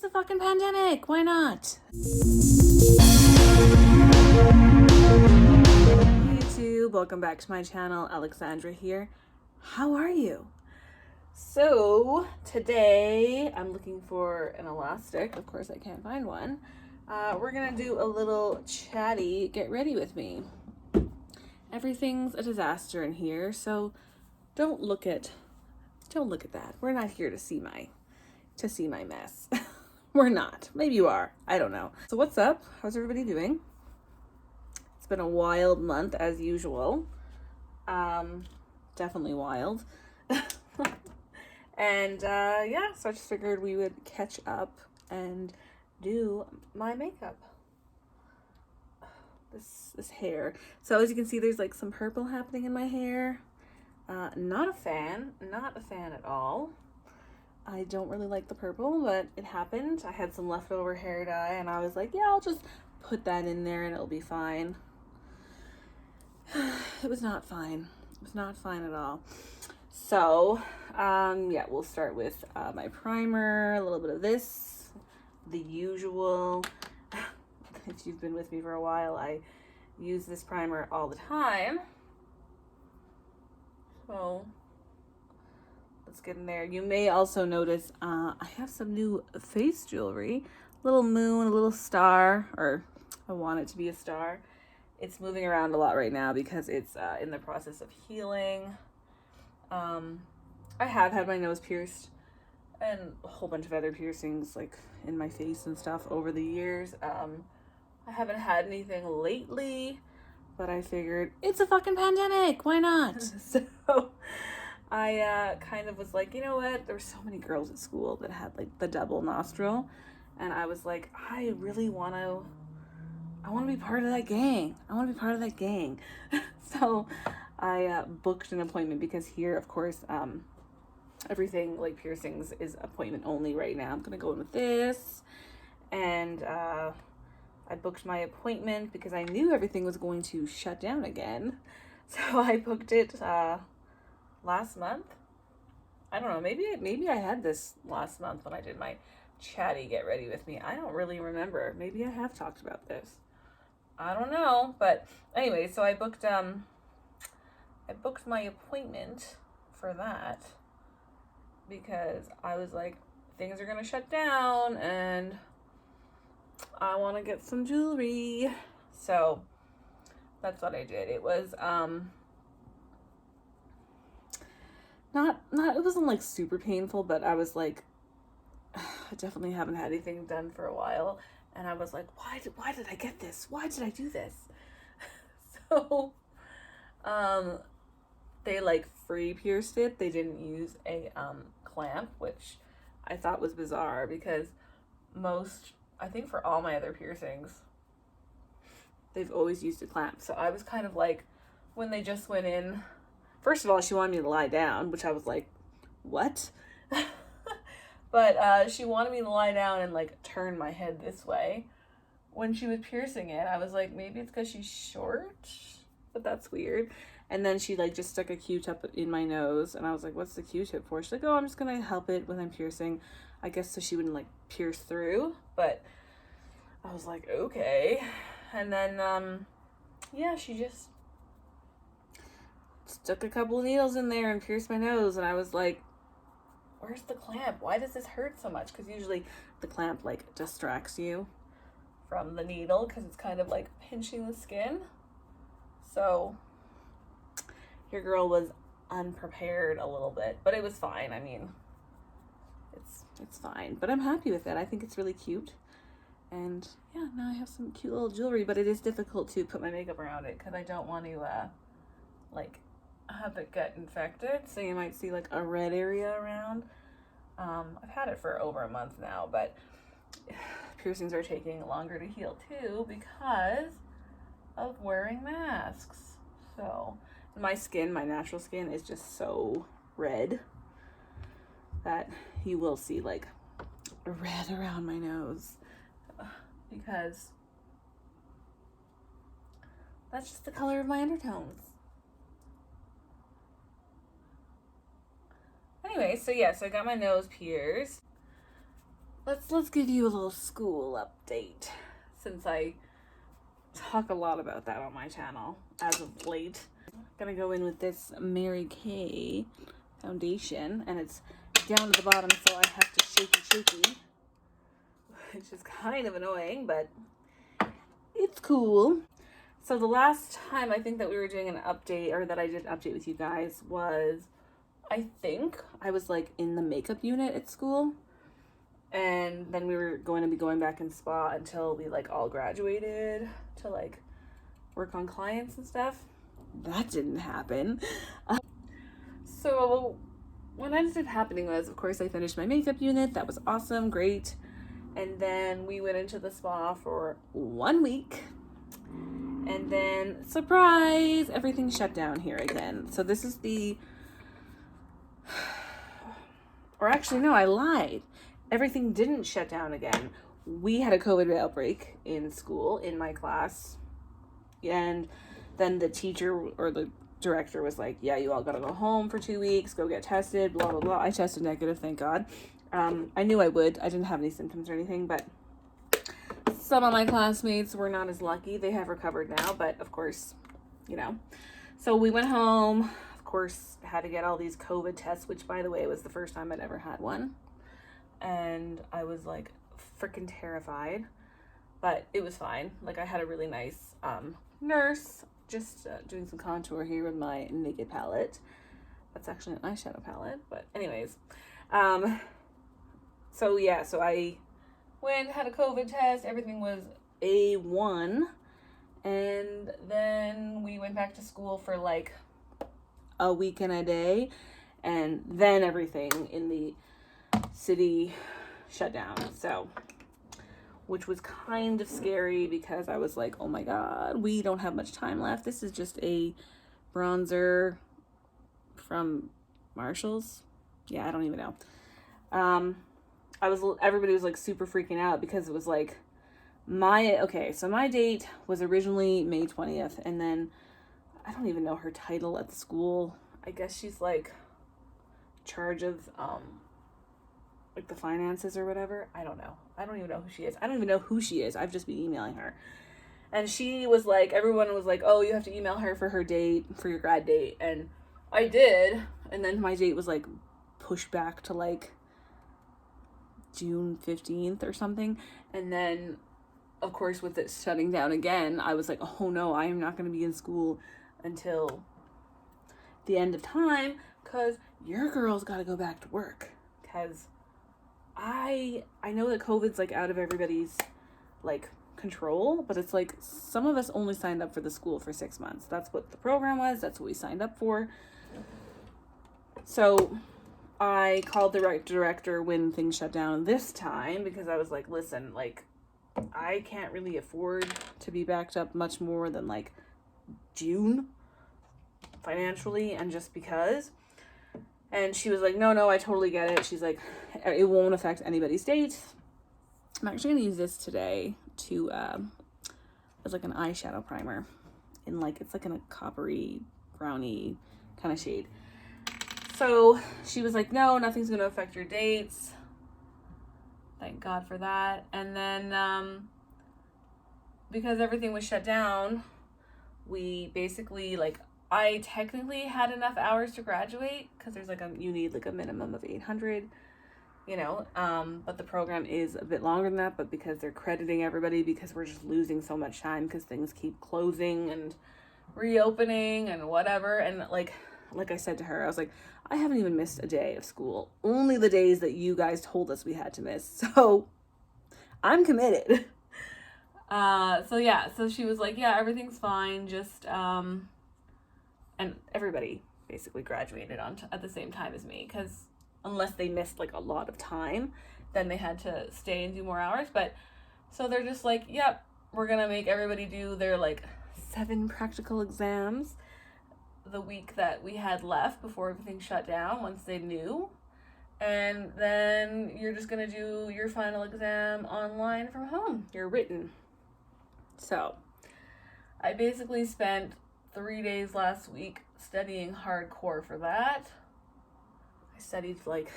a fucking pandemic. Why not? Hey YouTube, welcome back to my channel. Alexandra here. How are you? So today I'm looking for an elastic. Of course I can't find one. We're gonna do a little chatty get ready with me. Everything's a disaster in here, so don't look at that. We're not here to see my mess. We're not. Maybe you are. I don't know. So what's up? How's everybody doing? It's been a wild month as usual. Definitely wild. And yeah, so I just figured we would catch up and do my makeup. This hair. So as you can see, there's like some purple happening in my hair. Not a fan at all. I don't really like the purple, but it happened. I had some leftover hair dye and I was like, yeah, I'll just put that in there and it'll be fine. It was not fine. It was not fine at all. So, yeah, we'll start with my primer, a little bit of this, the usual. If you've been with me for a while, I use this primer all the time. So let's get in there. You may also notice I have some new face jewelry. Little moon, a little star, or I want it to be a star. It's moving around a lot right now because it's in the process of healing. I have had my nose pierced and a whole bunch of other piercings like in my face and stuff over the years. I haven't had anything lately, but I figured it's a fucking pandemic. Why not? So I kind of was like, you know what? There were so many girls at school that had like the double nostril. And I was like, I want to be part of that gang. So I booked an appointment because here, of course, everything like piercings is appointment only right now. I'm going to go in with this. And I booked my appointment because I knew everything was going to shut down again. So I booked it last month. I don't know, maybe I had this last month when I did my chatty get ready with me. I don't really remember. Maybe I have talked about this. I don't know, but anyway, so I booked my appointment for that because I was like, things are gonna shut down and I want to get some jewelry. So that's what I did. It was it wasn't like super painful, but I was like, I definitely haven't had anything done for a while, and I was like, why did I get this? Why did I do this? So they like free pierced it. They didn't use a clamp, which I thought was bizarre because I think for all my other piercings, they've always used a clamp. So I was kind of like, when they just went in, first of all, she wanted me to lie down, which I was like, what? But she wanted me to lie down and like turn my head this way. When she was piercing it, I was like, maybe it's because she's short, but that's weird. And then she like just stuck a Q-tip in my nose, and I was like, what's the Q-tip for? She's like, oh, I'm just gonna help it when I'm piercing. I guess so she wouldn't like pierce through, but I was like, okay. And then, yeah, she just stuck a couple of needles in there and pierced my nose, and I was like, where's the clamp? Why does this hurt so much? Because usually the clamp like distracts you from the needle because it's kind of like pinching the skin. So your girl was unprepared a little bit, but it was fine. I mean, it's fine, but I'm happy with it. I think it's really cute. And yeah, now I have some cute little jewelry, but it is difficult to put my makeup around it because I don't want to like have it get infected. So you might see like a red area around. I've had it for over a month now, but piercings are taking longer to heal too because of wearing masks. So my skin, my natural skin, is just so red that you will see like red around my nose because that's just the color of my undertones. Anyway, so yes, I got my nose pierced. let's give you a little school update, since I talk a lot about that on my channel as of late. I'm gonna go in with this Mary Kay foundation, and it's down to the bottom, so I have to shaky, which is kind of annoying, but it's cool. So the last time I think that we were doing an update, or that I did an update with you guys, was, I think I was like in the makeup unit at school, and then we were going to be going back in spa until we like all graduated to like work on clients and stuff. That didn't happen. So what ended up happening was, of course, I finished my makeup unit. That was awesome, great. And then we went into the spa for 1 week. And then, surprise, everything shut down here again. So this is or actually, no, I lied. Everything didn't shut down again. We had a COVID outbreak in school, in my class. And then the teacher or the director was like, yeah, you all gotta go home for 2 weeks, go get tested, blah, blah, blah. I tested negative, thank God. I knew I would. I didn't have any symptoms or anything, but some of my classmates were not as lucky. They have recovered now, but of course, you know. So we went home, of course, had to get all these COVID tests, which, by the way, was the first time I'd ever had one. And I was like freaking terrified, but it was fine. Like, I had a really nice nurse, just doing some contour here with my Naked palette. That's actually an eyeshadow palette, but anyways. So yeah, so I went, had a COVID test, everything was A1, and then we went back to school for like a week and a day, and then everything in the city shut down. So, which was kind of scary, because I was like, oh my God, we don't have much time left. This is just a bronzer from Marshall's. Yeah, I don't even know. Everybody was like super freaking out, because it was like so my date was originally May 20th, and then I don't even know her title at the school. I guess she's like charge of like the finances or whatever. I don't know. I don't even know who she is. I don't even know who she is. I've just been emailing her. And she was like, everyone was like, oh, you have to email her for her date, for your grad date. And I did. And then my date was like pushed back to like June 15th or something. And then, of course, with it shutting down again, I was like, oh no, I am not going to be in school until the end of time, because your girl's got to go back to work. Because I know that COVID's like out of everybody's like control, but it's like some of us only signed up for the school for 6 months. That's what the program was. That's what we signed up for. So I called the director when things shut down this time, because I was like, listen, like, I can't really afford to be backed up much more than like June financially, and just because. And she was like, no, I totally get it. She's like, it won't affect anybody's date. I'm actually going to use this today to, as like an eyeshadow primer. In like, it's like in a coppery, browny kind of shade. So she was like, no, nothing's going to affect your dates. Thank God for that. And then, because everything was shut down, we basically, like, I technically had enough hours to graduate, because there's like you need like a minimum of 800, you know, but the program is a bit longer than that, but because they're crediting everybody, because we're just losing so much time, because things keep closing and reopening and whatever. And like I said to her, I was like, I haven't even missed a day of school, only the days that you guys told us we had to miss. So I'm committed. So she was like, yeah, everything's fine. Just, and everybody basically graduated at the same time as me, because unless they missed like a lot of time, then they had to stay and do more hours. But so they're just like, yep, we're gonna make everybody do their like 7 practical exams the week that we had left before everything shut down, once they knew. And then you're just gonna do your final exam online from home, your written. So I basically spent 3 days last week studying hardcore for that. I studied like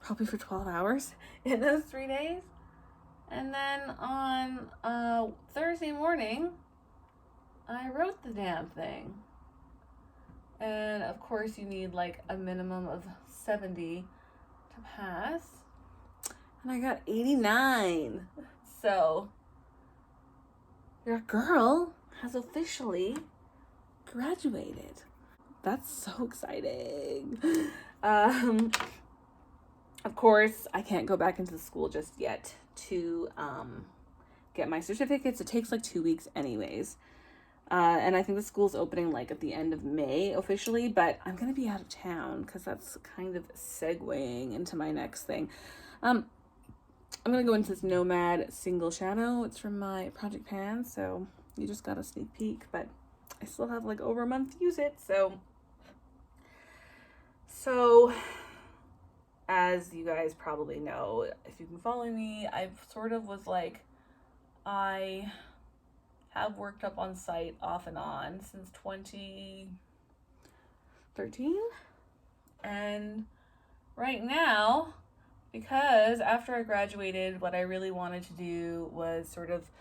probably for 12 hours in those 3 days. And then on Thursday morning, I wrote the damn thing. And of course you need like a minimum of 70 to pass. And I got 89. So your girl has officially graduated. That's so exciting. Of course, I can't go back into the school just yet to get my certificates. It takes like 2 weeks anyways. And I think the school's opening like at the end of May officially, but I'm going to be out of town because that's kind of segueing into my next thing. I'm going to go into this Nomad single shadow. It's from my Project Pan, so you just got a sneak peek, but I still have like over a month to use it. So as you guys probably know, if you've been following me, I sort of was like, I have worked up on site off and on since 2013. And right now, because after I graduated, what I really wanted to do was sort of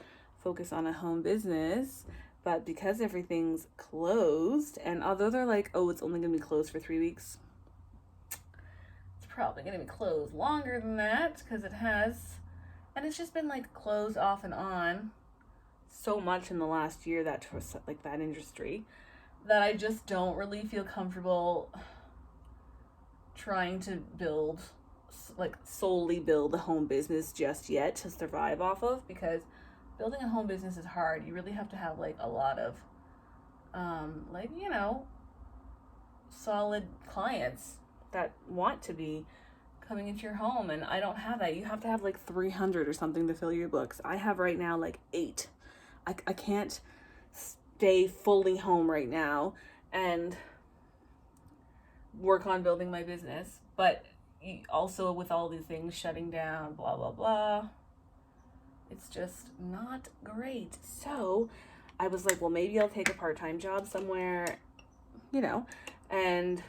focus on a home business. But because everything's closed, and although they're like, oh, it's only going to be closed for 3 weeks, it's probably going to be closed longer than that because it has. And it's just been like closed off and on so much in the last year, that for like that industry, that I just don't really feel comfortable trying to build, like solely build a home business just yet to survive off of, because building a home business is hard. You really have to have like a lot of like, you know, solid clients that want to be coming into your home, and I don't have that. You have to have like 300 or something to fill your books. I have right now like 8. I can't stay fully home right now and work on building my business, but also with all these things shutting down, blah blah blah, it's just not great. So I was like, well, maybe I'll take a part-time job somewhere, you know, and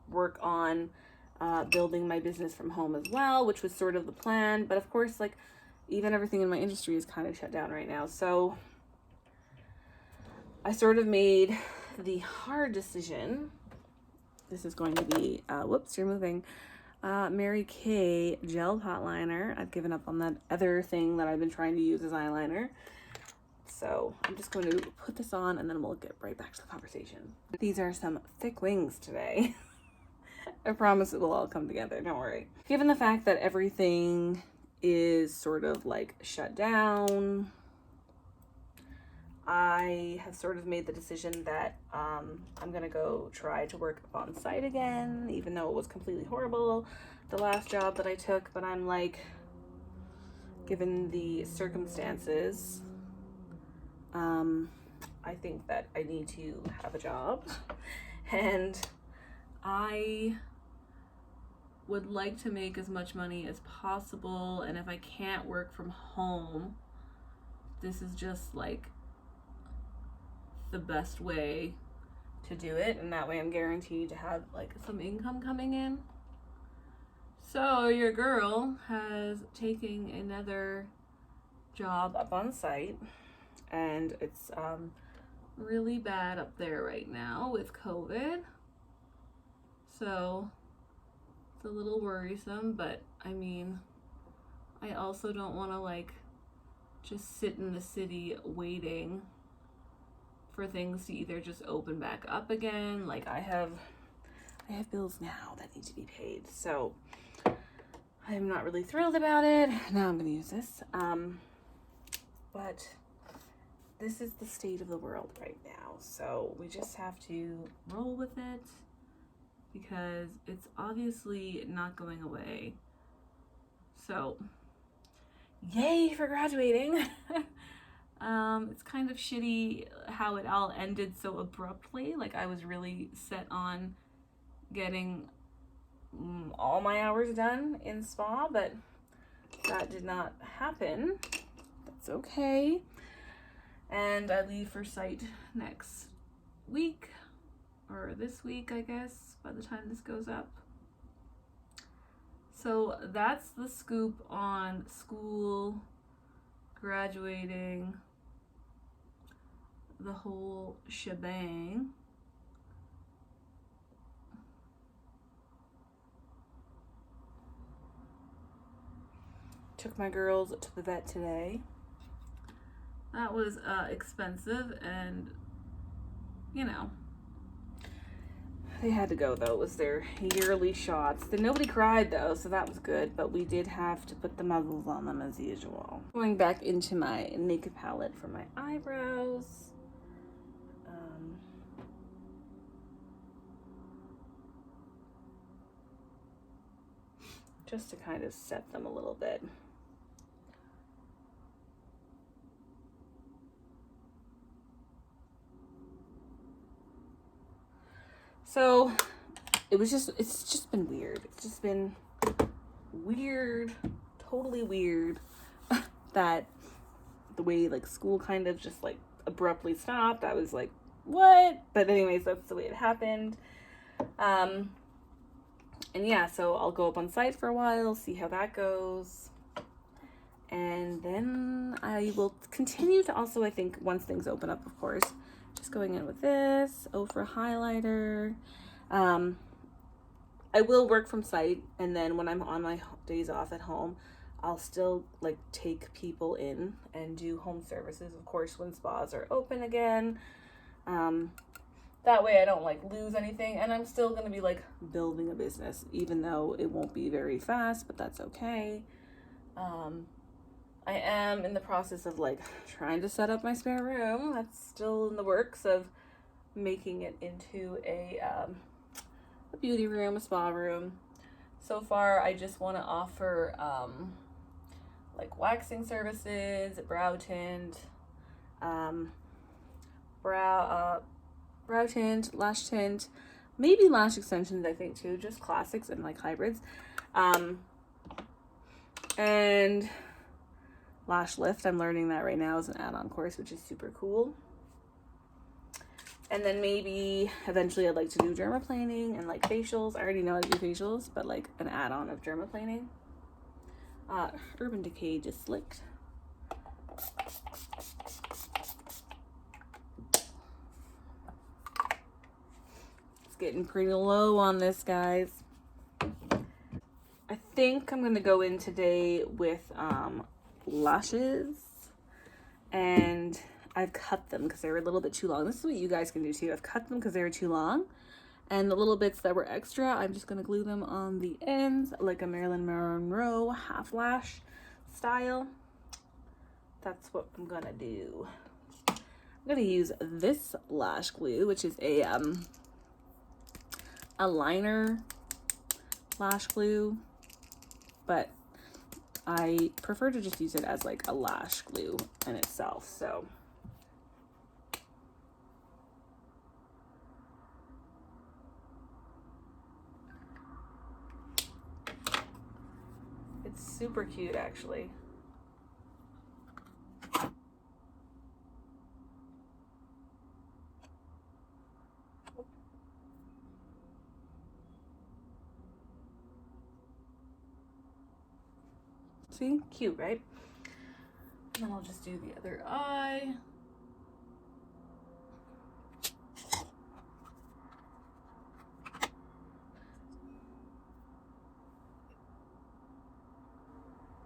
work on building my business from home as well, which was sort of the plan. But of course, like, even everything in my industry is kind of shut down right now. So I sort of made the hard decision. This is going to be, whoops, you're moving. Mary Kay gel pot liner. I've given up on that other thing that I've been trying to use as eyeliner. So I'm just going to put this on and then we'll get right back to the conversation. These are some thick wings today. I promise it will all come together, don't worry. Given the fact that everything is sort of like shut down, I have sort of made the decision that I'm gonna go try to work on site again, even though it was completely horrible the last job that I took. But I'm like, given the circumstances, I think that I need to have a job, and I would like to make as much money as possible. And if I can't work from home, this is just like the best way to do it, and that way I'm guaranteed to have like some income coming in. So your girl has taken another job up on site, and it's really bad up there right now with COVID, so it's a little worrisome. But I mean, I also don't want to like just sit in the city waiting for things to either just open back up again. Like I have bills now that need to be paid, so I'm not really thrilled about it. Now I'm gonna use this, but this is the state of the world right now, so we just have to roll with it because it's obviously not going away. So yay for graduating. It's kind of shitty how it all ended so abruptly. Like I was really set on getting all my hours done in spa, but that did not happen. That's okay. And I leave for site next week, or this week, I guess, by the time this goes up. So that's the scoop on school, graduating, the whole shebang. Took my girls to the vet today. That was expensive, and you know, they had to go though. It was their yearly shots. Then nobody cried though, so that was good, but we did have to put the muzzles on them as usual. Going back into my makeup palette for my eyebrows. Just to kind of set them a little bit. So it's just been weird. It's just been weird, totally weird that the way like school kind of just like abruptly stopped. I was like, what? But anyways, that's the way it happened. And yeah, so I'll go up on site for a while, see how that goes. And then I will continue to also, I think, once things open up, of course, just going in with this, for highlighter. I will work from site, and then when I'm on my days off at home, I'll still like take people in and do home services, of course, when spas are open again. That way I don't like lose anything, and I'm still gonna be like building a business, even though it won't be very fast, but that's okay. I am in the process of like trying to set up my spare room. That's still in the works of making it into a beauty room, a spa room. So far, I just want to offer like waxing services, brow tint, brow tint, lash tint, maybe lash extensions, I think too, just classics and like hybrids, and lash lift. I'm learning that right now as an add-on course, which is super cool. And then maybe eventually I'd like to do dermaplaning and like facials. I already know how to do facials, but like an add-on of dermaplaning. Urban Decay just slicked. It's getting pretty low on this, guys. I think I'm gonna go in today with lashes, and I've cut them because they were a little bit too long. This is what you guys can do too. I've cut them because they were too long, and the little bits that were extra, I'm just gonna glue them on the ends like a Marilyn Monroe half lash style. That's what I'm gonna do. I'm gonna use this lash glue, which is a liner lash glue, but I prefer to just use it as like a lash glue in itself. So it's super cute, actually. See? Cute, right? And then I'll just do the other eye.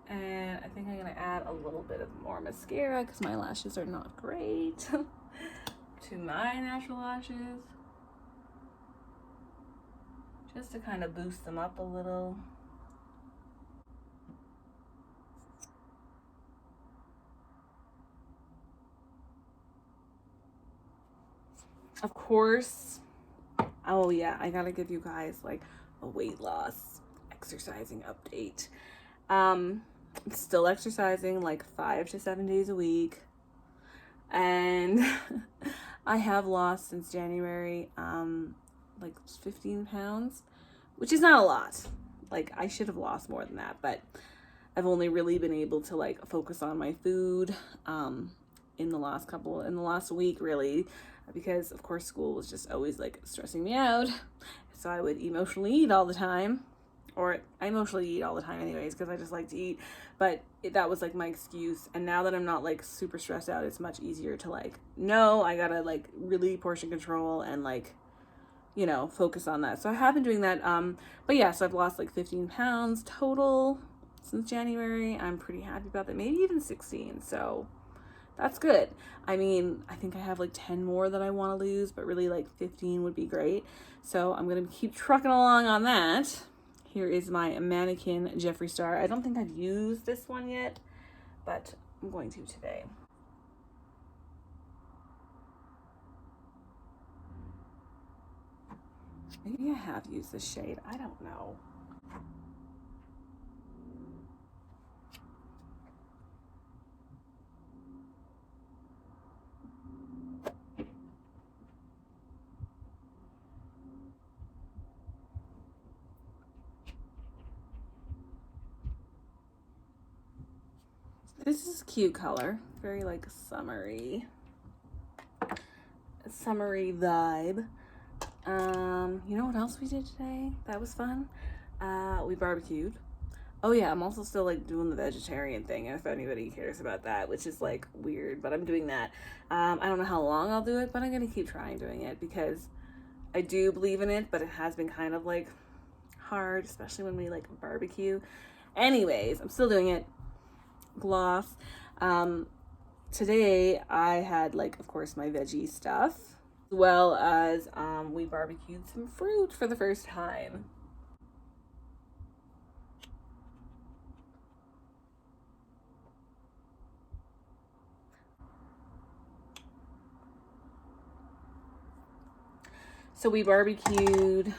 And I think I'm gonna add a little bit of more mascara because my lashes are not great to my natural lashes. Just to kind of boost them up a little. Of course, oh yeah, I gotta give you guys like a weight loss exercising update. Still exercising like 5 to 7 days a week, and I have lost since January like 15 pounds, which is not a lot. Like I should have lost more than that, but I've only really been able to like focus on my food in the last week really, because of course school was just always like stressing me out, so I would emotionally eat all the time, or I mostly eat all the time anyways because I just like to eat, but that was like my excuse. And now that I'm not like super stressed out, it's much easier to like, no, I gotta like really portion control and like, you know, focus on that. So I have been doing that. But yeah, so I've lost like 15 pounds total since January. I'm pretty happy about that, maybe even 16. So that's good. I mean, I think I have like 10 more that I want to lose, but really like 15 would be great. So I'm going to keep trucking along on that. Here is my mannequin Jeffree Star. I don't think I've used this one yet, but I'm going to today. Maybe I have used this shade. I don't know. This is a cute color. Very like summery vibe. You know what else we did today? That was fun. We barbecued. Oh yeah, I'm also still like doing the vegetarian thing if anybody cares about that, which is like weird, but I'm doing that. I don't know how long I'll do it, but I'm gonna keep trying doing it because I do believe in it, but it has been kind of like hard, especially when we like barbecue. Anyways, I'm still doing it. Gloss. Today I had like, of course, my veggie stuff, as well as we barbecued some fruit for the first time. So we barbecued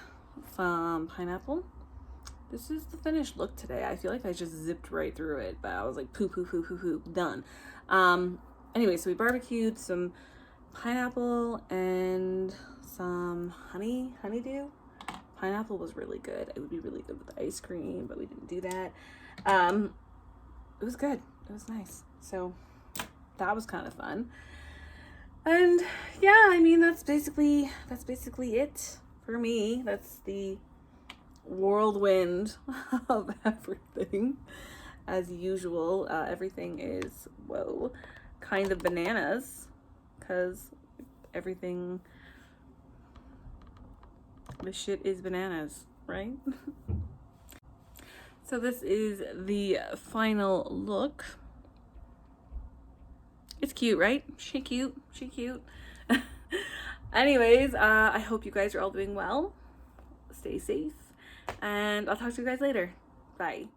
some pineapple. This is the finished look today. I feel like I just zipped right through it, but I was like, poo, poo, poo, poo, poo, done. Anyway, so we barbecued some pineapple and some honeydew. Pineapple was really good. It would be really good with ice cream, but we didn't do that. It was good. It was nice. So that was kind of fun. And yeah, I mean, that's basically it for me. That's the whirlwind of everything. As usual, everything is, whoa, kind of bananas, because everything, the shit is bananas, right? So this is the final look. It's cute, right? She cute. Anyways, I hope you guys are all doing well. Stay safe, and I'll talk to you guys later. Bye.